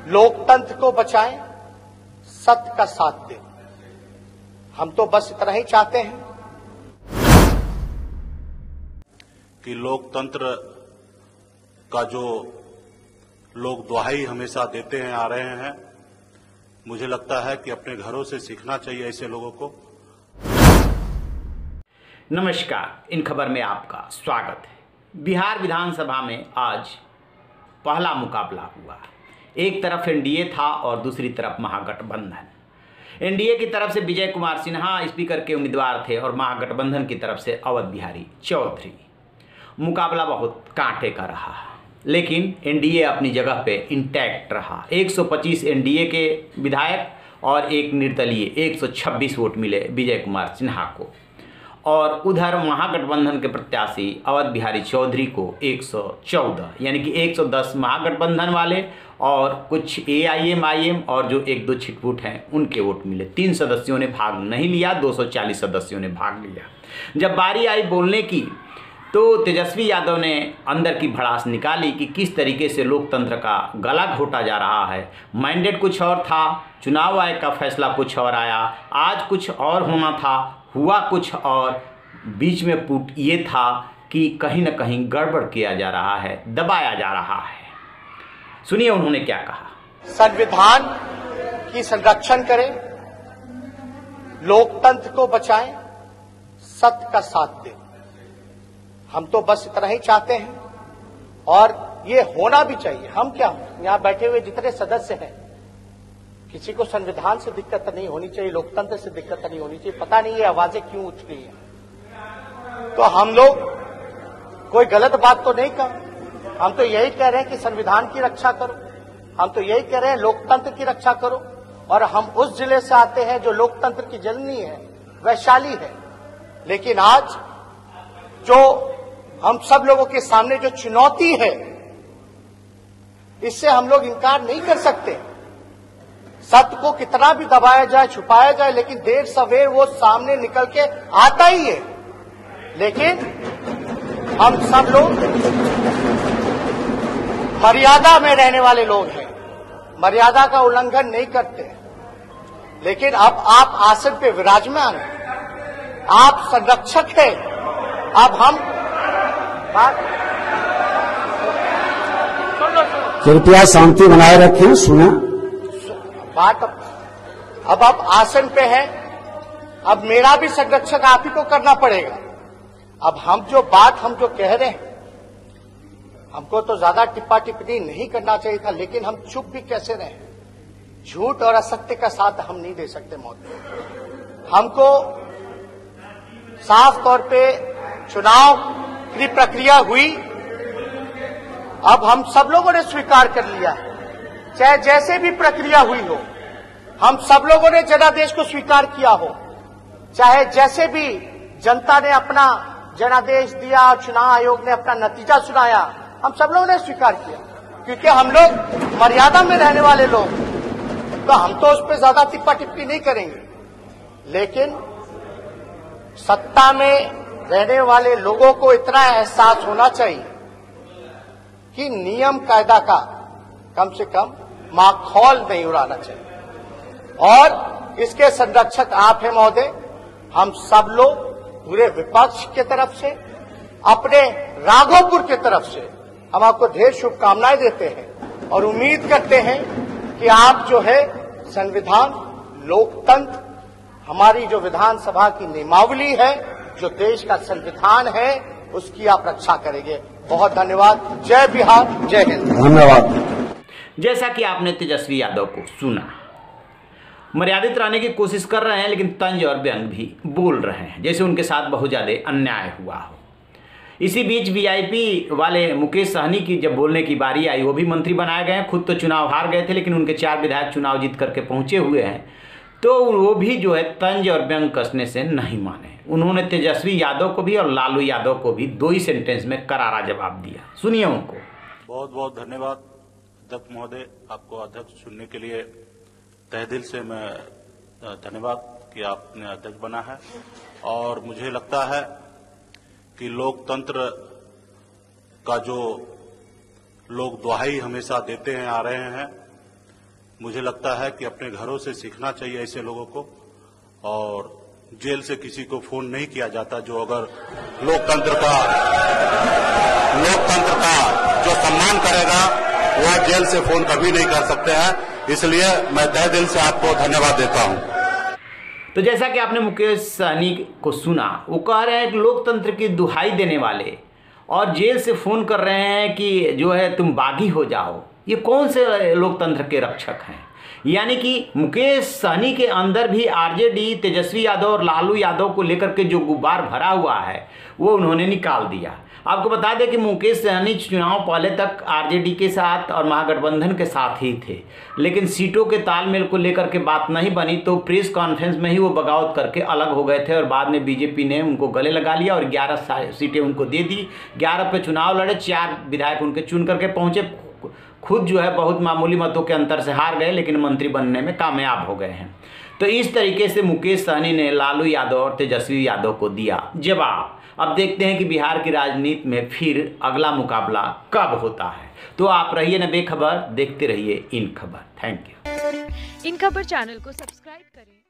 लोकतंत्र को बचाएं, सत्य का साथ दें। हम तो बस इतना ही चाहते हैं कि लोकतंत्र का जो लोग दुहाई हमेशा देते हैं आ रहे हैं, मुझे लगता है कि अपने घरों से सीखना चाहिए ऐसे लोगों को। नमस्कार, इन खबर में आपका स्वागत है। बिहार विधानसभा में आज पहला मुकाबला हुआ। एक तरफ एनडीए था और दूसरी तरफ महागठबंधन। एनडीए की तरफ से विजय कुमार सिन्हा स्पीकर के उम्मीदवार थे और महागठबंधन की तरफ से अवध बिहारी चौधरी। मुकाबला बहुत कांटे का रहा, लेकिन एनडीए अपनी जगह पे इंटैक्ट रहा। 125 एनडीए के विधायक और एक निर्दलीय 126 वोट मिले विजय कुमार सिन्हा को, और उधर महागठबंधन के प्रत्याशी अवध बिहारी चौधरी को 114, यानी कि 110 महागठबंधन वाले और कुछ एआईएम और जो एक दो छिटपुट हैं उनके वोट मिले। 3 सदस्यों ने भाग नहीं लिया, 240 सदस्यों ने भाग लिया। जब बारी आई बोलने की तो तेजस्वी यादव ने अंदर की भड़ास निकाली कि किस तरीके से लोकतंत्र का गला घोटा जा रहा है। मैंडेट कुछ और था, चुनाव आयोग का फैसला कुछ और आया, आज कुछ और होना था, हुआ कुछ और। बीच में पुट ये था कि कहीं ना कहीं गड़बड़ किया जा रहा है, दबाया जा रहा है। सुनिए उन्होंने क्या कहा। संविधान की संरक्षण करें, लोकतंत्र को बचाएं, सत्य का साथ दें। हम तो बस इतना ही चाहते हैं और ये होना भी चाहिए। हम क्या, यहां बैठे हुए जितने सदस्य हैं, किसी को संविधान से दिक्कत नहीं होनी चाहिए, लोकतंत्र से दिक्कत नहीं होनी चाहिए। पता नहीं ये आवाजें क्यों उठ रही हैं। तो हम लोग कोई गलत बात तो नहीं कर, हम तो यही कह रहे हैं कि संविधान की रक्षा करो, हम तो यही कह रहे हैं लोकतंत्र की रक्षा करो। और हम उस जिले से आते हैं जो लोकतंत्र की जननी है, वैशाली है। लेकिन आज जो हम सब लोगों के सामने जो चुनौती है, इससे हम लोग इनकार नहीं कर सकते। सत्य को कितना भी दबाया जाए, छुपाया जाए, लेकिन देर सवेर वो सामने निकल के आता ही है। लेकिन हम सब लोग मर्यादा में रहने वाले लोग हैं, मर्यादा का उल्लंघन नहीं करते। लेकिन अब आप आसन पे विराजमान हैं, आप संरक्षक हैं। अब हम कृपया शांति बनाए रखें, सुना बात। अब आप आसन पे हैं, अब मेरा भी संरक्षक आप ही को करना पड़ेगा। अब हम जो कह रहे हैं, हमको तो ज्यादा टिप्पा टिप्पणी नहीं करना चाहिए था, लेकिन हम चुप भी कैसे रहे। झूठ और असत्य का साथ हम नहीं दे सकते महोदय। हमको साफ तौर पे चुनाव की प्रक्रिया हुई, अब हम सब लोगों ने स्वीकार कर लिया है, चाहे जैसे भी प्रक्रिया हुई हो। हम सब लोगों ने जनादेश को स्वीकार किया हो, चाहे जैसे भी जनता ने अपना जनादेश दिया, चुनाव आयोग ने अपना नतीजा सुनाया, हम सब लोगों ने स्वीकार किया। क्योंकि हम लोग मर्यादा में रहने वाले लोग, तो हम तो उस पर ज्यादा टिप्पा टिप्पणी नहीं करेंगे। लेकिन सत्ता में रहने वाले लोगों को इतना एहसास होना चाहिए कि नियम कायदा का कम से कम माखौल नहीं उड़ाना चाहिए। और इसके संरक्षक आप हैं महोदय। हम सब लोग पूरे विपक्ष के तरफ से, अपने राघोपुर के तरफ से हम आपको ढेर शुभकामनाएं देते हैं और उम्मीद करते हैं कि आप जो है संविधान, लोकतंत्र, हमारी जो विधानसभा की नियमावली है, जो देश का संविधान है, उसकी आप रक्षा करेंगे। बहुत धन्यवाद। जय बिहार, जय हिंद। धन्यवाद। जैसा कि आपने तेजस्वी यादव को सुना, मर्यादित रहने की कोशिश कर रहे हैं, लेकिन तंज और व्यंग भी बोल रहे हैं, जैसे उनके साथ बहुत ज्यादा अन्याय हुआ हो। इसी बीच वीआईपी वाले मुकेश सहनी की जब बोलने की बारी आई, वो भी मंत्री बनाए गए। खुद तो चुनाव हार गए थे, लेकिन उनके 4 विधायक चुनाव जीत करके पहुंचे हुए हैं, तो वो भी जो है तंज और व्यंग कसने से नहीं माने। उन्होंने तेजस्वी यादव को भी और लालू यादव को भी 2 ही सेंटेंस में करारा जवाब दिया। सुनिए उनको। बहुत बहुत धन्यवाद अध्यक्ष महोदय, आपको अध्यक्ष चुनने के लिए तहे दिल से मैं धन्यवाद कि आपने अध्यक्ष बना है। और मुझे लगता है कि लोकतंत्र का जो लोग दुहाई हमेशा देते हैं आ रहे हैं, मुझे लगता है कि अपने घरों से सीखना चाहिए ऐसे लोगों को, और जेल से किसी को फोन नहीं किया जाता। जो अगर लोकतंत्र का जो सम्मान करेगा वह जेल से फोन कभी नहीं कर सकते हैं। इसलिए मैं तहे दिल से आपको धन्यवाद देता हूं। तो जैसा कि आपने मुकेश सहनी को सुना, वो कह रहे हैं कि लोकतंत्र की दुहाई देने वाले और जेल से फ़ोन कर रहे हैं कि जो है तुम बागी हो जाओ। ये कौन से लोकतंत्र के रक्षक हैं? यानी कि मुकेश सहनी के अंदर भी आरजेडी, तेजस्वी यादव और लालू यादव को लेकर के जो गुब्बार भरा हुआ है वो उन्होंने निकाल दिया। आपको बता दें कि मुकेश सहनी चुनाव पहले तक आरजेडी के साथ और महागठबंधन के साथ ही थे, लेकिन सीटों के तालमेल को लेकर के बात नहीं बनी तो प्रेस कॉन्फ्रेंस में ही वो बगावत करके अलग हो गए थे और बाद में बीजेपी ने उनको गले लगा लिया और 11 सीटें उनको दे दी। 11 पे चुनाव लड़े, 4 विधायक उनके चुन करके पहुँचे। खुद जो है बहुत मामूली मतों के अंतर से हार गए, लेकिन मंत्री बनने में कामयाब हो गए हैं। तो इस तरीके से मुकेश सहनी ने लालू यादव और तेजस्वी यादव को दिया जवाब। अब देखते हैं कि बिहार की राजनीति में फिर अगला मुकाबला कब होता है। तो आप रहिए न बेखबर, देखते रहिए इन खबर। Thank you. इन खबर चैनल को सब्सक्राइब करें।